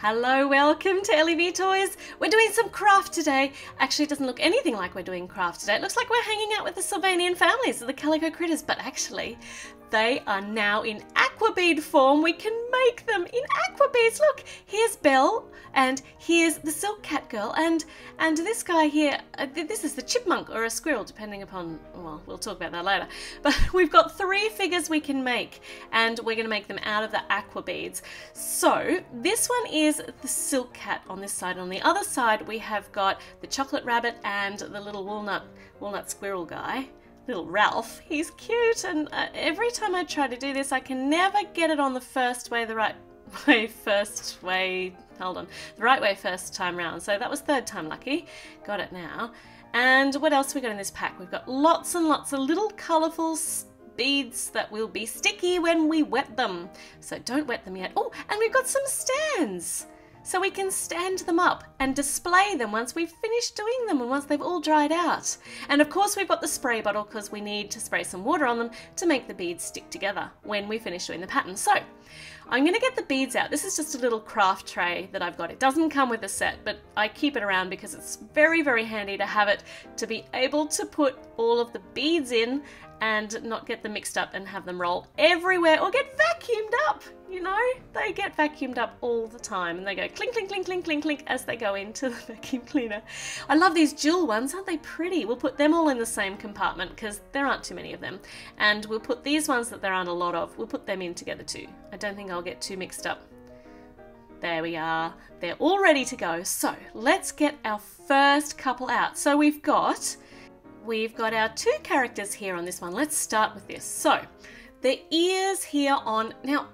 Hello, welcome to LEV Toys. We're doing some craft today. Actually, it doesn't look anything like we're doing craft today. It looks like we're hanging out with the Sylvanian Families, the Calico Critters, but actually, they are now in Aquabead form. We can make them in Aquabeads. Look, here's Belle, and here's the Silk Cat Girl, and this guy here, this is the Chipmunk or a squirrel, depending upon, well, we'll talk about that later. But we've got 3 figures we can make, and we're going to make them out of the Aquabeads. So this one is the Silk Cat on this side. On the other side, we have got the Chocolate Rabbit and the little walnut squirrel guy. Little Ralph. He's cute, and every time I try to do this I can never get it on the right way first time round. So that was 3rd time lucky. Got it now. And what else we got in this pack? We've got lots and lots of little colourful beads that will be sticky when we wet them. So don't wet them yet. Oh, and we've got some stands. So we can stand them up and display them once we've finished doing them and once they've all dried out. And of course we've got the spray bottle because we need to spray some water on them to make the beads stick together when we finish doing the pattern. So I'm going to get the beads out. This is just a little craft tray that I've got. It doesn't come with a set, but I keep it around because it's very, very handy to have it to be able to put all of the beads in and not get them mixed up and have them roll everywhere or get vacuumed up. You know, they get vacuumed up all the time and they go clink, clink, clink, clink, clink, clink as they go into the vacuum cleaner. I love these jewel ones. Aren't they pretty? We'll put them all in the same compartment because there aren't too many of them. And we'll put these ones that there aren't a lot of, we'll put them in together too. I don't think I'll get too mixed up. There we are. They're all ready to go. So let's get our first couple out. So we've got our 2 characters here on this one. Let's start with this. So the ears here on, now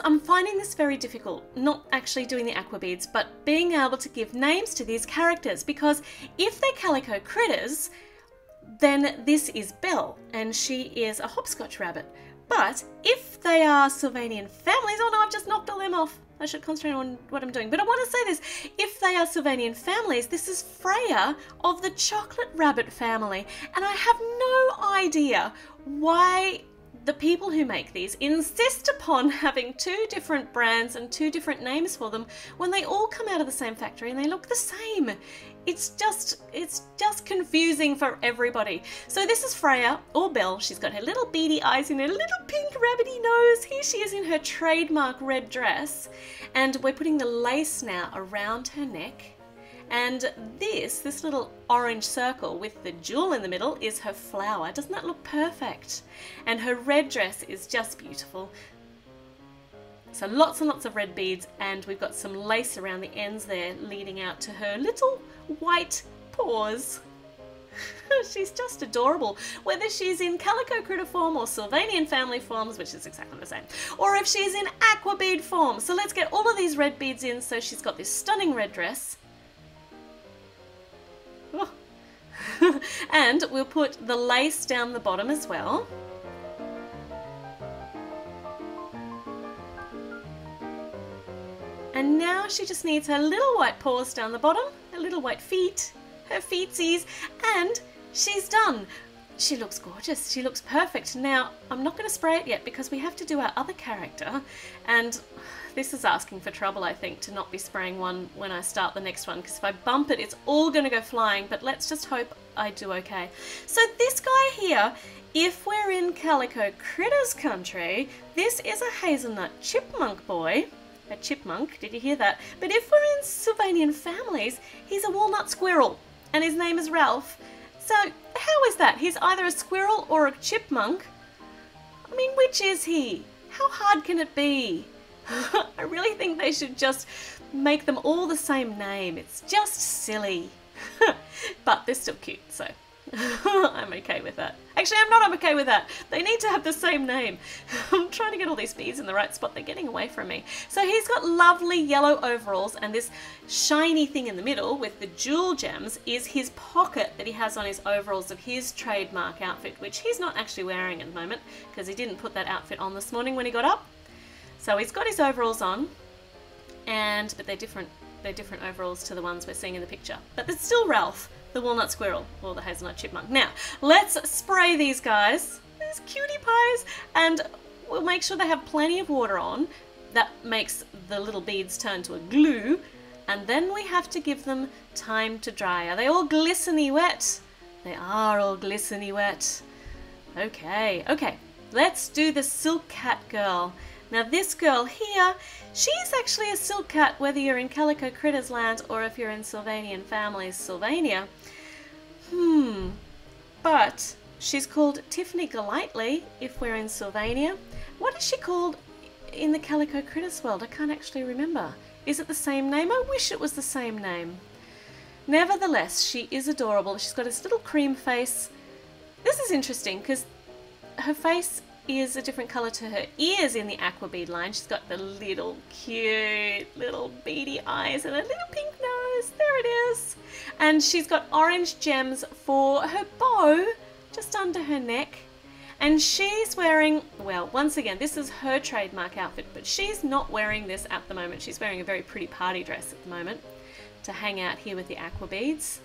I'm finding this very difficult, not actually doing the Aquabeads, but being able to give names to these characters, because if they're Calico Critters, then this is Belle and she is a Hopscotch Rabbit. But if they are Sylvanian Families, oh no, I've just knocked all them off. I should concentrate on what I'm doing. But I want to say this. If they are Sylvanian Families, this is Freya of the Chocolate Rabbit family. And I have no idea why the people who make these insist upon having 2 different brands and 2 different names for them when they all come out of the same factory and they look the same. It's just confusing for everybody. So this is Freya, or Belle. She's got her little beady eyes and her little pink rabbity nose. Here she is in her trademark red dress. And we're putting the lace now around her neck. And this little orange circle with the jewel in the middle is her flower. Doesn't that look perfect? And her red dress is just beautiful. So lots and lots of red beads, and we've got some lace around the ends there leading out to her little white paws. She's just adorable, whether she's in Calico Critter form or Sylvanian Family forms, which is exactly the same, or if she's in Aquabead form. So let's get all of these red beads in. So she's got this stunning red dress. Oh. And we'll put the lace down the bottom as well. And now she just needs her little white paws down the bottom, her little white feet, her feetsies, and she's done. She looks gorgeous. She looks perfect. Now, I'm not going to spray it yet because we have to do our other character, and this is asking for trouble, I think, to not be spraying one when I start the next one, because if I bump it, it's all going to go flying, but let's just hope I do okay. So this guy here, if we're in Calico Critters country, this is a hazelnut chipmunk boy. A chipmunk, did you hear that? But if we're in Sylvanian Families, he's a walnut squirrel, and his name is Ralph. So how is that? He's either a squirrel or a chipmunk. I mean, which is he? How hard can it be? I really think they should just make them all the same name. It's just silly. But they're still cute, so I'm okay with that. Actually, I'm okay with that. They need to have the same name. I'm trying to get all these beads in the right spot. They're getting away from me. So he's got lovely yellow overalls, and this shiny thing in the middle with the jewel gems is his pocket that he has on his overalls of his trademark outfit, which he's not actually wearing at the moment because he didn't put that outfit on this morning when he got up. So he's got his overalls on, but they're different overalls to the ones we're seeing in the picture. But it's still Ralph, the walnut squirrel, or the hazelnut chipmunk. Now, let's spray these guys, these cutie pies, and we'll make sure they have plenty of water on. that makes the little beads turn to a glue, and then we have to give them time to dry. Are they all glistening wet? They are all glistening wet. Okay, let's do the silk cat girl. Now this girl here, she's actually a silk cat whether you're in Calico Critters Land or if you're in Sylvanian Families, Sylvania. But she's called Tiffany Golightly if we're in Sylvania. What is she called in the Calico Critters world? I can't actually remember. Is it the same name? I wish it was the same name. Nevertheless, she is adorable. She's got this little cream face. This is interesting because her face is a different colour to her ears in the Aquabead line. She's got the little cute little beady eyes and a little pink nose. There it is. And she's got orange gems for her bow just under her neck. And she's wearing, well, once again, this is her trademark outfit, but she's not wearing this at the moment. She's wearing a very pretty party dress at the moment to hang out here with the Aquabeads.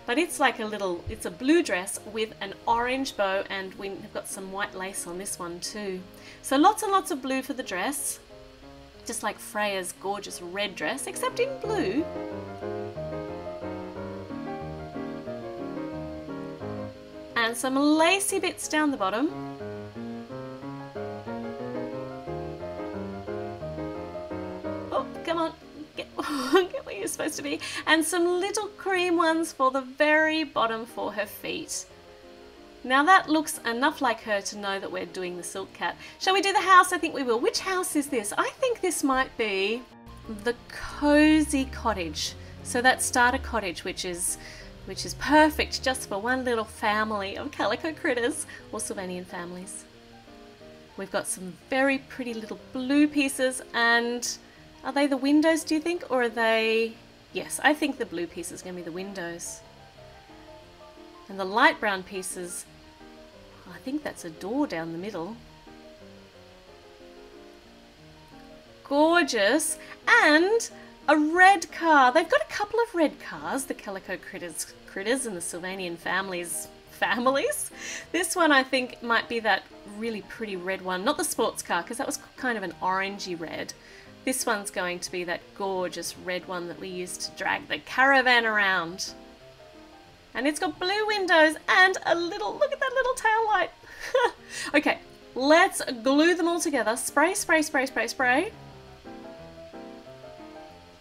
But it's like it's a blue dress with an orange bow, and we've got some white lace on this one too. So lots and lots of blue for the dress, just like Freya's gorgeous red dress, except in blue. And some lacy bits down the bottom. Oh, come on. Get where you're supposed to be. And some little cream ones for the very bottom for her feet. Now that looks enough like her to know that we're doing the silk cat. Shall we do the house? I think we will. Which house is this? I think this might be the cozy cottage. So that's starter cottage, which is perfect just for one little family of Calico Critters or Sylvanian Families. We've got some very pretty little blue pieces, and are they the windows, do you think? Or are they... Yes, I think the blue piece is going to be the windows. And the light brown pieces, I think that's a door down the middle. Gorgeous. And a red car. They've got a couple of red cars, the Calico Critters and the Sylvanian Families. This one I think might be that really pretty red one. Not the sports car, because that was kind of an orangey red. This one's going to be that gorgeous red one that we used to drag the caravan around. And it's got blue windows and a little, look at that little tail light. Okay, let's glue them all together. Spray, spray, spray, spray, spray.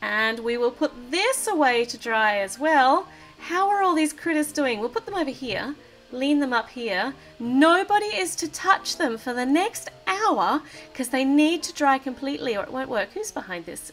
And we will put this away to dry as well. How are all these critters doing? We'll put them over here, lean them up here. Nobody is to touch them for the next hour because they need to dry completely or it won't work. Who's behind this?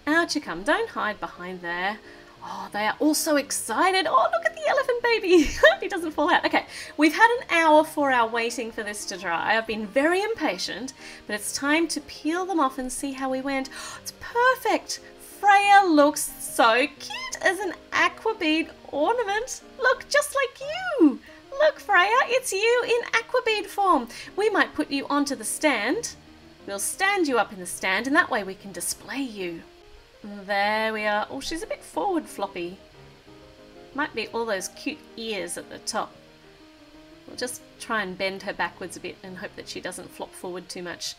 Out you come. Don't hide behind there. Oh, they are all so excited. Oh, look at the elephant baby. He doesn't fall out. Okay, we've had an hour for our waiting for this to dry. I've been very impatient, but it's time to peel them off and see how we went. Oh, it's perfect. Freya looks so cute as an Aquabead ornament. Look, just like you. Look, Freya, it's you in Aquabead form. We might put you onto the stand. We'll stand you up in the stand, and that way we can display you. There we are. Oh, she's a bit forward floppy. Might be all those cute ears at the top. We'll just try and bend her backwards a bit and hope that she doesn't flop forward too much.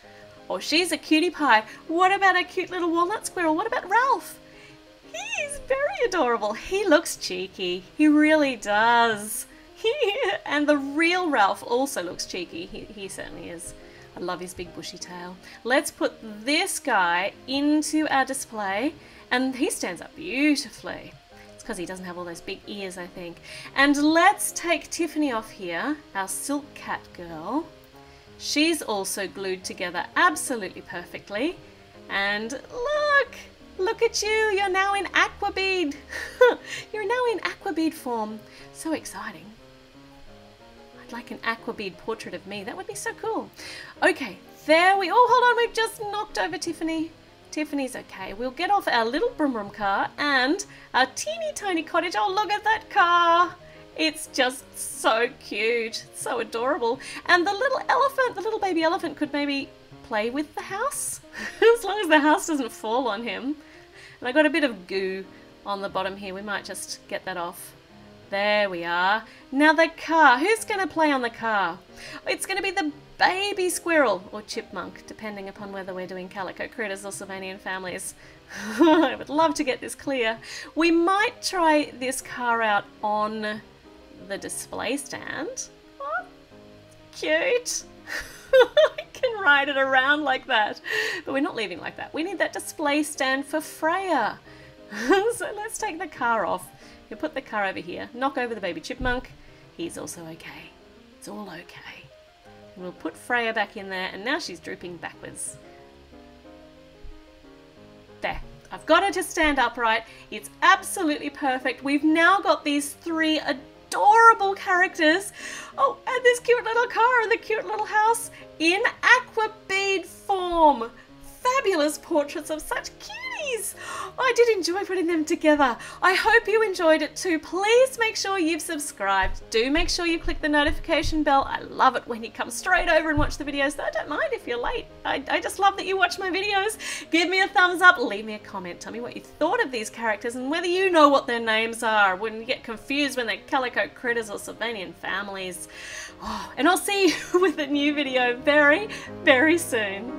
Oh, she's a cutie pie. What about a cute little walnut squirrel? What about Ralph? He's very adorable. He looks cheeky. He really does. And the real Ralph also looks cheeky. He certainly is. I love his big bushy tail. Let's put this guy into our display, and he stands up beautifully. It's because he doesn't have all those big ears, I think. And let's take Tiffany off here, our silk cat girl. She's also glued together absolutely perfectly. And look at you. You're now in Aquabead. You're now in Aquabead form. So exciting. Like an Aquabead portrait of me. That would be so cool. Okay, there we... Oh, hold on. We've just knocked over Tiffany. Tiffany's okay. We'll get off our little brum brum car and our teeny tiny cottage. Oh, look at that car. It's just so cute. So adorable. And the little elephant, the little baby elephant could maybe play with the house. As long as the house doesn't fall on him. And I got a bit of goo on the bottom here. We might just get that off. There we are. Now the car. Who's going to play on the car? It's going to be the baby squirrel or chipmunk, depending upon whether we're doing Calico Critters or Sylvanian Families. I would love to get this clear. We might try this car out on the display stand. Oh, cute. I can ride it around like that. But we're not leaving like that. We need that display stand for Freya. So let's take the car off. You put the car over here. Knock over the baby chipmunk. He's also okay. It's all okay. And we'll put Freya back in there. And now she's drooping backwards. There. I've got her to stand upright. It's absolutely perfect. We've now got these three adorable characters. Oh, and this cute little car and the cute little house in Aquabead form. Fabulous portraits of such cuties. I did enjoy putting them together. I hope you enjoyed it too. Please make sure you've subscribed. Do make sure you click the notification bell. I love it when you come straight over and watch the videos. Though I don't mind if you're late. I just love that you watch my videos. Give me a thumbs up. Leave me a comment. Tell me what you thought of these characters and whether you know what their names are. When you get confused when they're Calico Critters or Sylvanian Families. Oh, and I'll see you with a new video very, very soon.